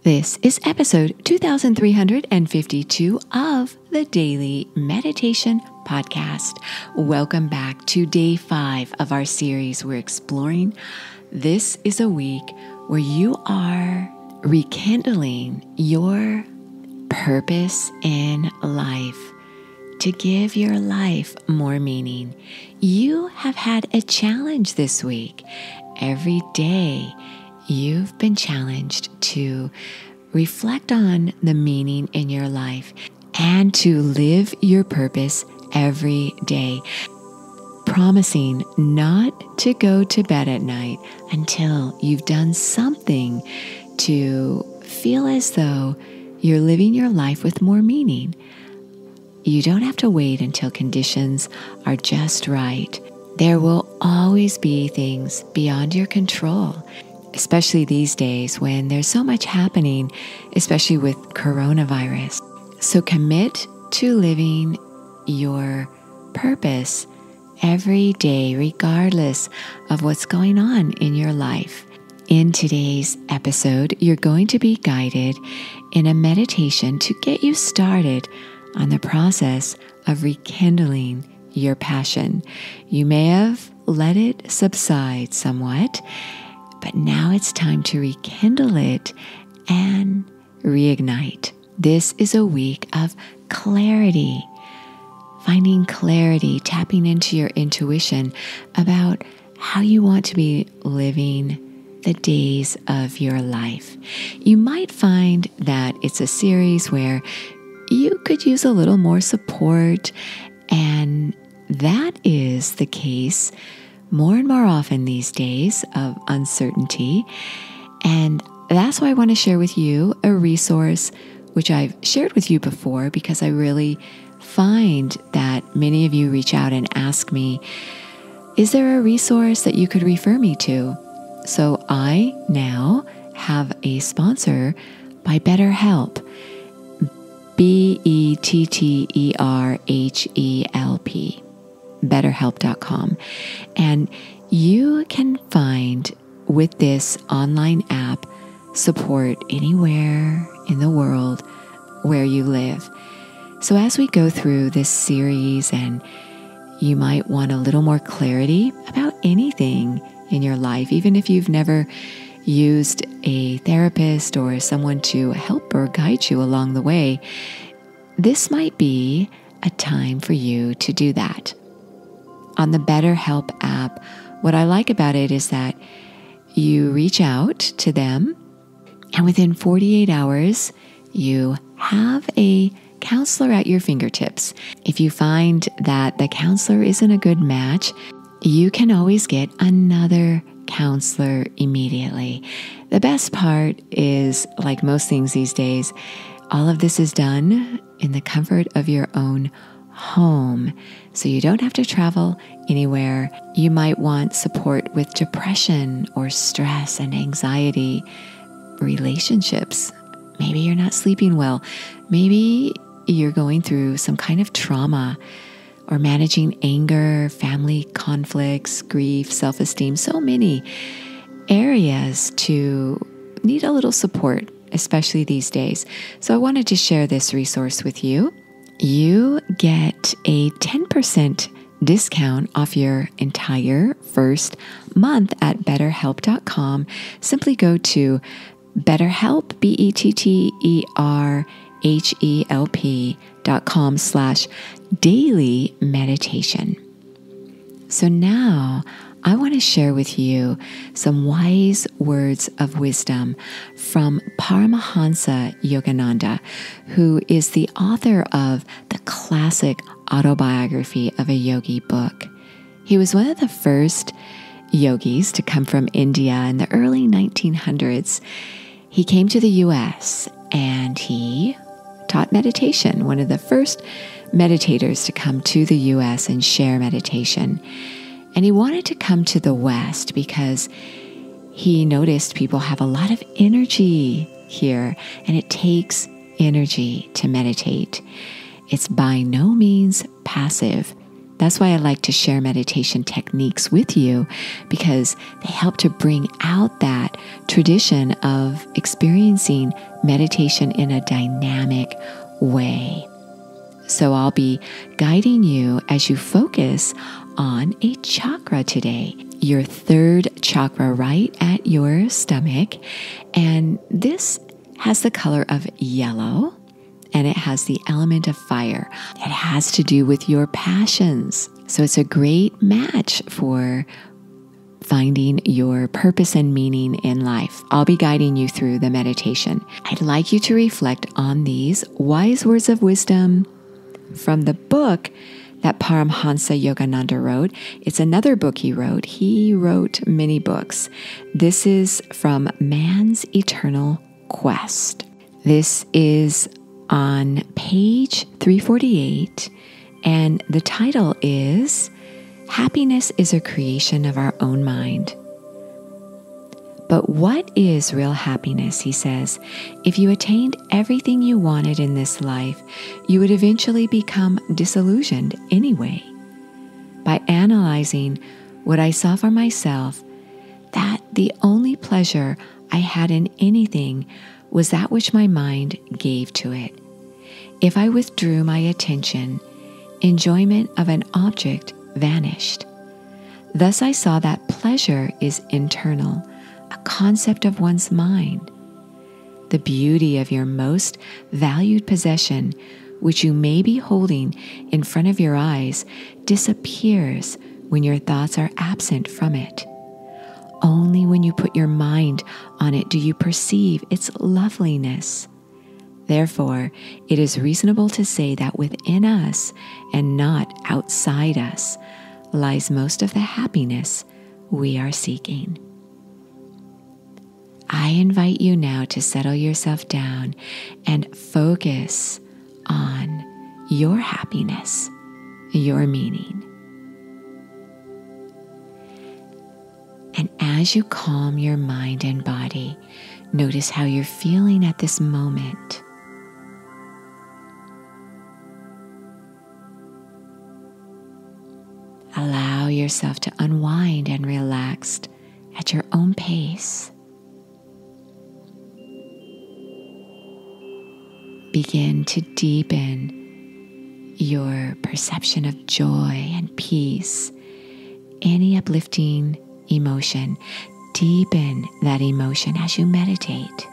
This is episode 2352 of the Daily Meditation Podcast. Welcome back to day 5 of our series we're exploring. This is a week where you are rekindling your purpose in life to give your life more meaning. You have had a challenge this week. Every day, you've been challenged to reflect on the meaning in your life and to live your purpose every day, promising not to go to bed at night until you've done something to feel as though you're living your life with more meaning. You don't have to wait until conditions are just right. There will always be things beyond your control, especially these days when there's so much happening, especially with coronavirus. So commit to living your purpose every day, regardless of what's going on in your life. In today's episode, you're going to be guided in a meditation to get you started on the process of rekindling your passion. You may have let it subside somewhat, but now it's time to rekindle it and reignite. This is a week of clarity, finding clarity, tapping into your intuition about how you want to be living the days of your life. You might find that it's a series where you could use a little more support, and that is the case more and more often these days of uncertainty. And that's why I want to share with you a resource which I've shared with you before, because I really find that many of you reach out and ask me, is there a resource that you could refer me to? So I now have a sponsor by BetterHelp, BetterHelp, BetterHelp.com. And you can find with this online app support anywhere in the world where you live. So as we go through this series, and you might want a little more clarity about anything in your life, even if you've never used a therapist or someone to help or guide you along the way, this might be a time for you to do that. On the BetterHelp app, what I like about it is that you reach out to them, and within 48 hours, you have a counselor at your fingertips. If you find that the counselor isn't a good match, you can always get another counselor immediately. The best part is, like most things these days, all of this is done in the comfort of your own home, so you don't have to travel anywhere. You might want support with depression or stress and anxiety, relationships. Maybe you're not sleeping well. Maybe you're going through some kind of trauma, or managing anger, family conflicts, grief, self-esteem. So many areas to need a little support, especially these days. So I wanted to share this resource with you. You get a 10% discount off your entire first month at BetterHelp.com. Simply go to BetterHelp, BetterHelp.com/daily meditation. So now I want to share with you some wise words of wisdom from Paramahansa Yogananda, who is the author of the classic autobiography of a yogi book. He was one of the first yogis to come from India in the early 1900s. He came to the US and he taught meditation, one of the first meditators to come to the US and share meditation. And he wanted to come to the West because he noticed people have a lot of energy here, and it takes energy to meditate. It's by no means passive. That's why I like to share meditation techniques with you, because they help to bring out that tradition of experiencing meditation in a dynamic way. So I'll be guiding you as you focus on a chakra today, your third chakra right at your stomach. And this has the color of yellow, and it has the element of fire. It has to do with your passions. So it's a great match for finding your purpose and meaning in life. I'll be guiding you through the meditation. I'd like you to reflect on these wise words of wisdom from the book that Paramhansa Yogananda wrote. It's another book he wrote. He wrote many books. This is from Man's Eternal Quest. This is on page 348, and the title is Happiness is a Creation of Our Own Mind. But what is real happiness, he says? If you attained everything you wanted in this life, you would eventually become disillusioned anyway. By analyzing what I saw for myself, that the only pleasure I had in anything was that which my mind gave to it. If I withdrew my attention, enjoyment of an object vanished. Thus I saw that pleasure is internal, a concept of one's mind. The beauty of your most valued possession, which you may be holding in front of your eyes, disappears when your thoughts are absent from it. Only when you put your mind on it do you perceive its loveliness. Therefore, it is reasonable to say that within us and not outside us lies most of the happiness we are seeking. I invite you now to settle yourself down and focus on your happiness, your meaning. And as you calm your mind and body, notice how you're feeling at this moment. Allow yourself to unwind and relax at your own pace. Begin to deepen your perception of joy and peace. Any uplifting emotion, deepen that emotion as you meditate.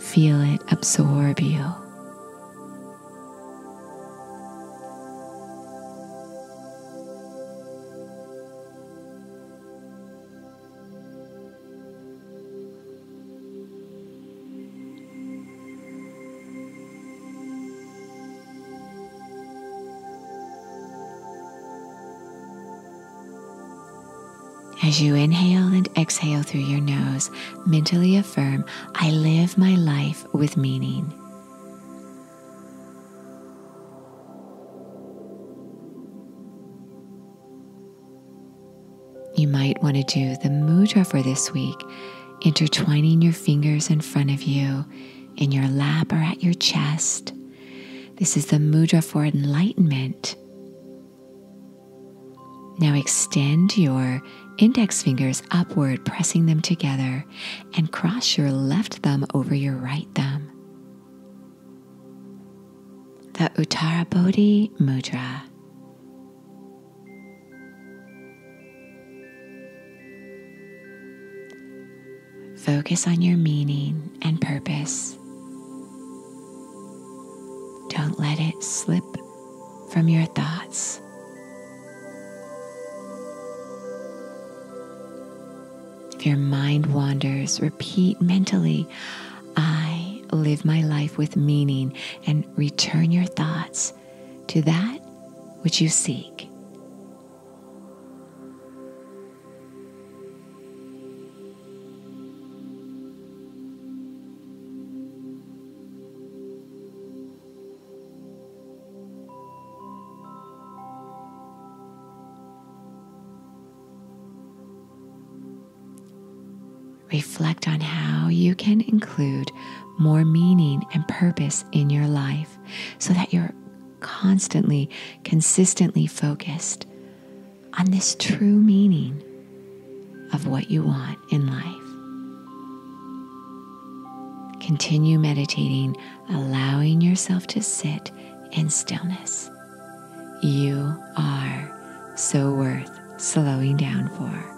Feel it absorb you. As you inhale and exhale through your nose, mentally affirm, I live my life with meaning. You might want to do the mudra for this week, intertwining your fingers in front of you, in your lap or at your chest. This is the mudra for enlightenment. Now extend your index fingers upward, pressing them together, and cross your left thumb over your right thumb. The Uttara Bodhi Mudra. Focus on your meaning and purpose. Don't let it slip from your thoughts. If your mind wanders, repeat mentally, I live my life with meaning, and return your thoughts to that which you seek. Reflect on how you can include more meaning and purpose in your life so that your constantly, consistently focused on this true meaning of what you want in life. Continue meditating, allowing yourself to sit in stillness. You are so worth slowing down for.